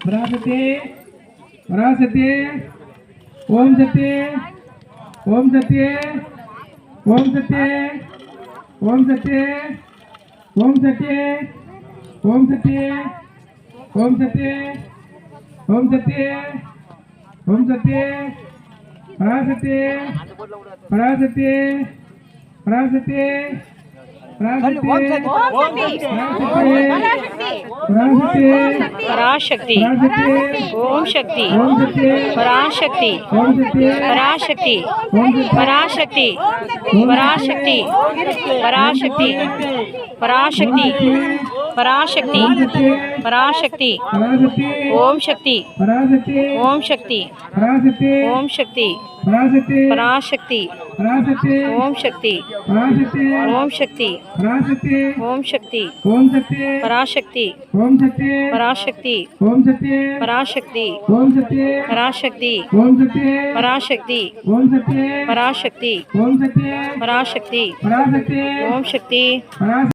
பராசக்தி பராசக்தி ஓம் சக்தி ஓம் சக்தி ஓம் சக்தி ஓம் சக்தி ஓம் சக்தி ஓம் சக்தி ஓம் சக்தி ஓம் சக்தி ஓம் சக்தி பராசக்தி பராசக்தி பராசக்தி पराशक्ति ओम शक्ति पराशक्ति पराशक्ति पराशक्ति पराशक्ति पराशक्ति पराशक्ति पराशक्ति पराशक्ति ओम शक्ति ओम शक्ति ओम शक्ति पराशक्ति ओम शक्ति ओम शक्ति ओम शक्ति पराशक्ति पराशक्ति पराशक्ति पराशक्ति पराशक्ति पराशक्ति पराशक्ति ओम शक्ति